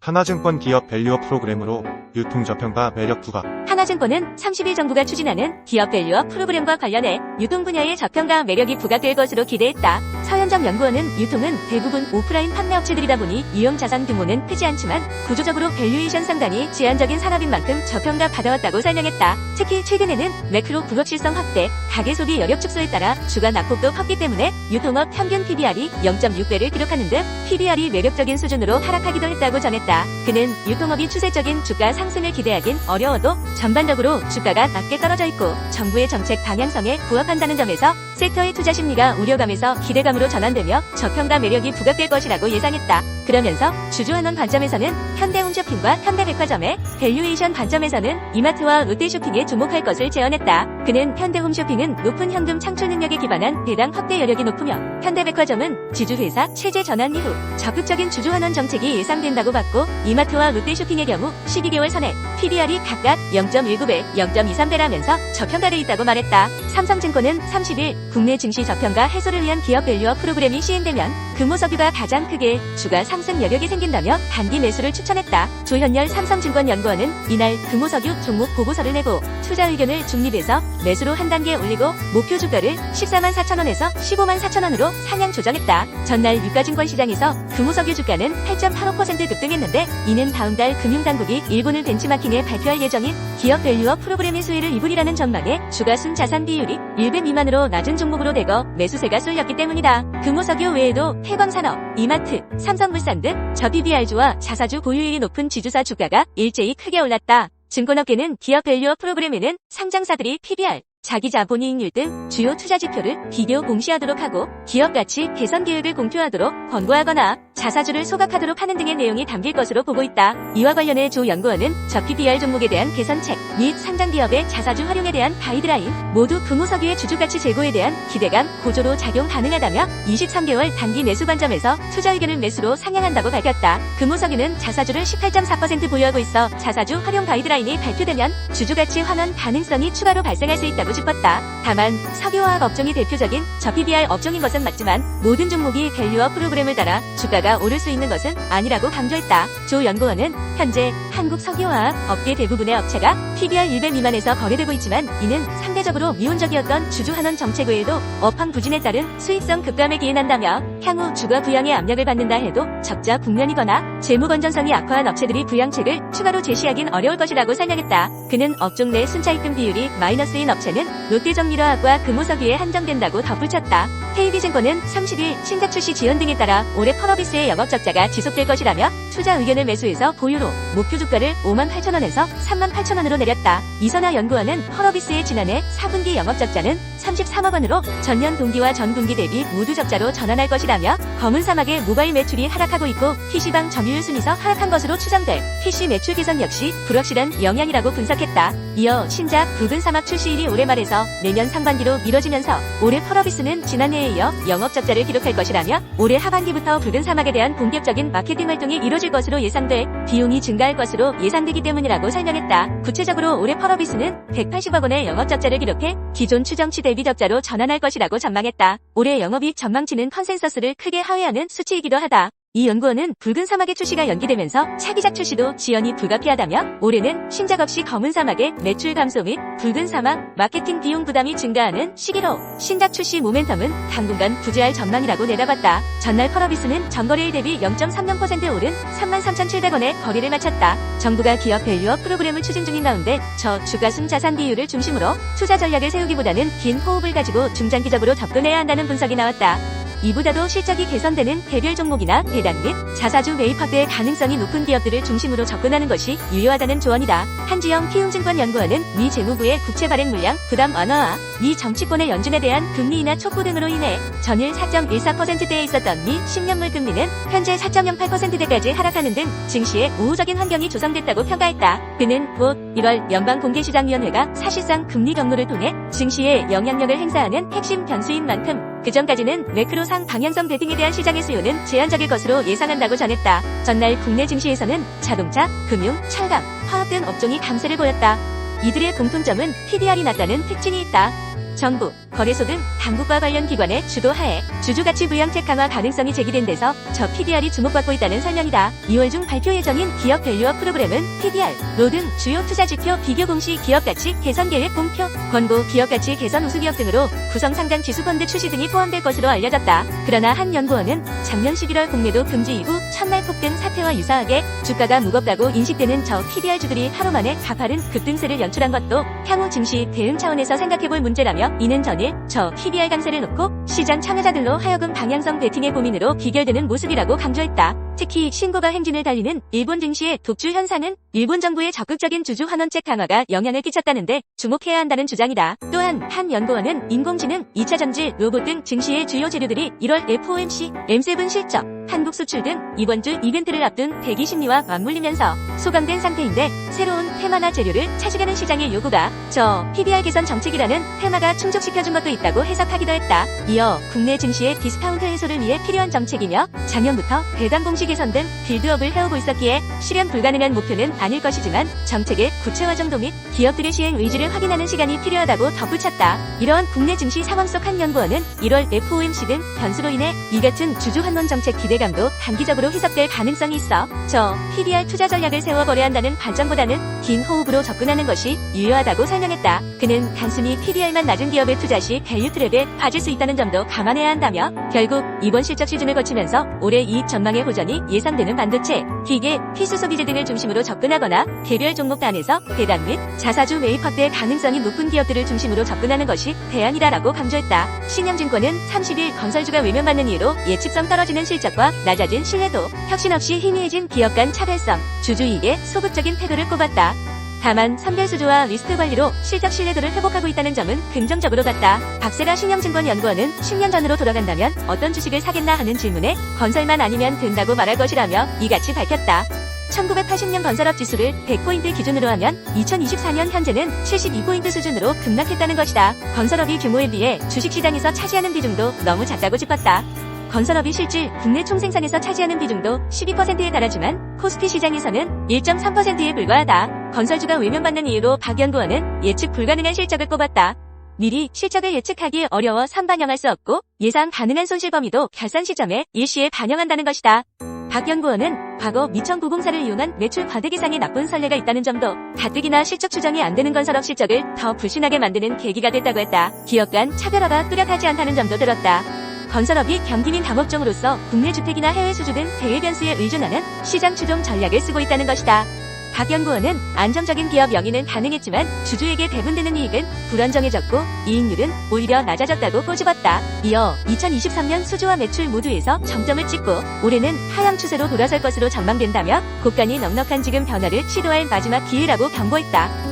하나증권 기업 밸류업 프로그램으로 유통저평가 매력 부각. 하나증권은 30일 정부가 추진하는 기업 밸류업 프로그램과 관련해 유통 분야의 저평가 매력이 부각될 것으로 기대했다. 서현정 연구원은 유통은 대부분 오프라인 판매업체들이다 보니 이용자산 규모는 크지 않지만 구조적으로 밸류에이션 상단이 제한적인 산업인 만큼 저평가 받아왔다고 설명했다. 특히 최근에는 매크로 불확실성 확대, 가계 소비 여력 축소에 따라 주가 낙폭도 컸기 때문에 유통업 평균 PBR이 0.6배를 기록하는 등 PBR이 매력적인 수준으로 하락하기도 했다고 전했다. 그는 유통업이 추세적인 주가 상승을 기대하긴 어려워도 전반적으로 주가가 낮게 떨어져 있고 정부의 정책 방향성에 부합한다는 점에서 섹터의 투자 심리가 우려감에서 기대감으로 전환되며 저평가 매력이 부각될 것이라고 예상했다. 그러면서 주주환원 관점에서는 현대홈쇼핑과 현대백화점의 밸류에이션 관점에서는 이마트와 롯데쇼핑에 주목할 것을 제언했다. 그는 현대홈쇼핑은 높은 현금 창출 능력에 기반한 배당 확대 여력이 높으며 현대백화점은 지주회사 체제 전환 이후 적극적인 주주환원 정책이 예상된다고 봤고 이마트와 롯데쇼핑의 경우 12개월 선에 PBR이 각각 0.19배, 0.23배라면서 저평가돼 있다고 말했다. 삼성증권은 30일 국내 증시 저평가 해소를 위한 기업 밸류업 프로그램이 시행되면 금호석유가 가장 크게 주가 상승 여력이 생긴다며 단기 매수를 추천했다. 조현열 삼성증권 연구원은 이날 금호석유 종목 보고서를 내고 투자 의견을 중립에서 매수로 한 단계 올리고 목표 주가를 14만 4천원에서 15만 4천원으로 상향 조정했다. 전날 유가증권 시장에서 금호석유 주가는 8.85% 급등했는데 이는 다음 달 금융당국이 일본을 벤치마킹에 발표할 예정인 기업 밸류업 프로그램의 수혜를 입으리라는 전망에 주가 순 자산 비율이 1배 미만으로 낮은 종목으로 대거 매수세가 쏠렸기 때문이다. 금호석유 외에도 태광산업, 이마트, 삼성물산 등 저PBR주와 자사주 보유율이 높은 지주사 주가가 일제히 크게 올랐다. 증권업계는 기업 밸류업 프로그램에는 상장사들이 PBR, 자기 자본이익률 등 주요 투자 지표를 비교 공시하도록 하고 기업 가치 개선 계획을 공표하도록 권고하거나 자사주를 소각하도록 하는 등의 내용이 담길 것으로 보고 있다. 이와 관련해 조 연구원은 저PBR 종목에 대한 개선책 및 상장 기업의 자사주 활용에 대한 가이드라인 모두 금호석유의 주주가치 제고에 대한 기대감 고조로 작용 가능하다며 23개월 단기 매수 관점에서 투자 의견을 매수로 상향한다고 밝혔다. 금호석유는 자사주를 18.4% 보유하고 있어 자사주 활용 가이드라인이 발표되면 주주가치 환원 가능성이 추가로 발생할 수 있다고 짚었다. 다만 석유화학 업종이 대표적인 저PBR 업종인 것은 맞지만 모든 종목이 밸류업 프로그램을 따라 주가가 오를 수 있는 것은 아니라고 강조했다. 조 연구원은 현재 한국 석유화학 업계 대부분의 업체가 PBR 1배 미만에서 거래되고 있지만 이는 상대적으로 미온적이었던 주주 환원 정책 외에도 업황 부진에 따른 수익성 급감에 기인한다며 향후 주가 부양에 압력을 받는다 해도 적자 국면이거나 재무 건전성이 악화한 업체들이 부양책을 추가로 제시하긴 어려울 것이라고 설명했다. 그는 업종 내 순차입금 비율이 마이너스인 업체는 롯데정밀화학과 금호석유에 한정된다고 덧붙였다. KB증권은 30일 신작 출시 지연 등에 따라 올해 펄어비스의 영업적자가 지속될 것이라며 투자 의견을 매수해서 보유로 목표 주가를 5만 8천원에서 3만 8천원으로 내렸다. 이선화 연구원은 펄어비스의 지난해 4분기 영업적자는 33억 원으로 전년 동기와 전분기 대비 모두 적자로 전환할 것이라며 검은 사막의 모바일 매출이 하락하고 있고 PC방 점유율 순위서 하락한 것으로 추정될 PC 매출 개선 역시 불확실한 영향이라고 분석했다. 이어 신작 붉은 사막 출시일이 올해 말에서 내년 상반기로 미뤄지면서 올해 펄어비스는 지난해에 이어 영업적자를 기록할 것이라며 올해 하반기부터 붉은 사막에 대한 본격적인 마케팅 활동이 이뤄질 것으로 예상돼 비용이 증가할 것으로 예상되기 때문이라고 설명했다. 구체적으로 올해 펄어비스는 180억 원의 영업적자를 기록해 기존 추정치 대비 적자로 전환할 것이라고 전망했다. 올해 영업이익 전망치는 컨센서스를 크게 하회하는 수치이기도 하다. 이 연구원은 붉은 사막의 출시가 연기되면서 차기작 출시도 지연이 불가피하다며 올해는 신작 없이 검은 사막의 매출 감소 및 붉은 사막 마케팅 비용 부담이 증가하는 시기로 신작 출시 모멘텀은 당분간 부재할 전망이라고 내다봤다. 전날 펄어비스는 전거래일 대비 0.30% 오른 33,700원에 거래를 마쳤다. 정부가 기업 밸류업 프로그램을 추진 중인 가운데 저주가순 자산 비율을 중심으로 투자 전략을 세우기보다는 긴 호흡을 가지고 중장기적으로 접근해야 한다는 분석이 나왔다. 이보다도 실적이 개선되는 개별 종목이나 배당 및 자사주 매입 확대의 가능성이 높은 기업들을 중심으로 접근하는 것이 유효하다는 조언이다. 한지영 키움증권연구원은 미 재무부의 국채 발행 물량 부담 완화와 미 정치권의 연준에 대한 금리 인하 촉구 등으로 인해 전일 4.14%대에 있었던 미 10년물 금리는 현재 4.08%대까지 하락하는 등 증시에 우호적인 환경이 조성됐다고 평가했다. 그는 곧 1월 연방공개시장위원회가 사실상 금리 경로를 통해 증시에 영향력을 행사하는 핵심 변수인 만큼 그 전까지는 매크로상 방향성 베팅에 대한 시장의 수요는 제한적일 것으로 예상한다고 전했다. 전날 국내 증시에서는 자동차, 금융, 철강, 화학 등 업종이 강세를 보였다. 이들의 공통점은 PBR이 낮다는 특징이 있다. 정부 거래소 등 당국과 관련 기관의 주도하에 주주가치 부양책 강화 가능성이 제기된 데서 저 PDR이 주목받고 있다는 설명이다. 2월 중 발표 예정인 기업 밸류업 프로그램은 PDR, 로 등 주요 투자지표 비교 공시 기업가치 개선 계획 공표, 권고 기업가치 개선 우수기업 등으로 구성 상장 지수펀드 출시 등이 포함될 것으로 알려졌다. 그러나 한 연구원은 작년 11월 공매도 금지 이후 첫날 폭등 사태와 유사하게 주가가 무겁다고 인식되는 저 PDR주들이 하루 만에 가파른 급등세를 연출한 것도 향후 증시 대응 차원에서 생각해볼 문제라며, 이는 전일 저 PDR 강세를 놓고 시장 참여자들로 하여금 방향성 베팅의 고민으로 비결되는 모습이라고 강조했다. 특히 신고가 행진을 달리는 일본 증시의 독주 현상은 일본 정부의 적극적인 주주 환원책 강화가 영향을 끼쳤다는데 주목해야 한다는 주장이다. 또한 한 연구원은 인공지능, 2차 전지, 로봇 등 증시의 주요 재료들이 1월 FOMC, M7 실적, 한국 수출 등 이번 주 이벤트를 앞둔 대기 심리와 맞물리면서 소강된 상태인데, 새로운 테마나 재료를 차지하는 시장의 요구가 저 PDR 개선 정책이라는 테마가 충족시켜준 것도 있다고 해석하기도 했다. 이어 국내 증시의 디스카운트 해소를 위해 필요한 정책이며 작년부터 배당 공시 개선 등 빌드업을 해오고 있었기에 실현 불가능한 목표는 아닐 것이지만 정책의 구체화 정도 및 기업들의 시행 의지를 확인하는 시간이 필요하다고 덧붙였다. 이러한 국내 증시 상황 속 한 연구원은 1월 FOMC 등 변수로 인해 이 같은 주주 환원 정책 기대감도 단기적으로 희석될 가능성이 있어 저 PDR 투자 전략을 세워 버려야 한다는 관점보다는 긴 호흡으로 접근하는 것이 유효하다고 설명했다. 그는 단순히 PDR만 낮은 기업의 투자 시 밸류 트랩에 빠질 수 있다는 점도 감안해야 한다며, 결국 이번 실적 시즌을 거치면서 올해 이익 전망의 호전이 예상되는 반도체, 기계, 필수 소비재 등을 중심으로 접근하거나 개별 종목 단에서 배당 및 자사주 매입 확대 가능성이 높은 기업들을 중심으로 접근하는 것이 대안이다라고 강조했다. 신영증권은 30일 건설주가 외면받는 이유로 예측성 떨어지는 실적과 낮아진 신뢰도, 혁신 없이 희미해진 기업 간 차별성, 주주이익에 소극적인 태도를 꼽았다. 다만 선별수조와 리스크 관리로 실적 신뢰도를 회복하고 있다는 점은 긍정적으로 봤다. 박세라 신영증권 연구원은 10년 전으로 돌아간다면 어떤 주식을 사겠나 하는 질문에 건설만 아니면 된다고 말할 것이라며 이같이 밝혔다. 1980년 건설업 지수를 100포인트 기준으로 하면 2024년 현재는 72포인트 수준으로 급락했다는 것이다. 건설업이 규모에 비해 주식시장에서 차지하는 비중도 너무 작다고 짚었다. 건설업이 실질 국내 총생산에서 차지하는 비중도 12%에 달하지만 코스피 시장에서는 1.3%에 불과하다. 건설주가 외면받는 이유로 박 연구원은 예측 불가능한 실적을 꼽았다. 미리 실적을 예측하기 어려워 선반영할 수 없고 예상 가능한 손실 범위도 결산 시점에 일시에 반영한다는 것이다. 박 연구원은 과거 미천구공사를 이용한 매출 과대 계상의 나쁜 선례가 있다는 점도 가뜩이나 실적 추정이 안 되는 건설업 실적을 더 불신하게 만드는 계기가 됐다고 했다. 기업 간 차별화가 뚜렷하지 않다는 점도 들었다. 건설업이 경기민 당업종으로서 국내 주택이나 해외 수주 등 대외 변수에 의존하는 시장 추종 전략을 쓰고 있다는 것이다. 박 연구원은 안정적인 기업 영위는 가능했지만 주주에게 배분되는 이익은 불안정해졌고 이익률은 오히려 낮아졌다고 꼬집었다. 이어 2023년 수주와 매출 모두에서 정점을 찍고 올해는 하향 추세로 돌아설 것으로 전망된다며 곡간이 넉넉한 지금 변화를 시도할 마지막 기회라고 경고했다.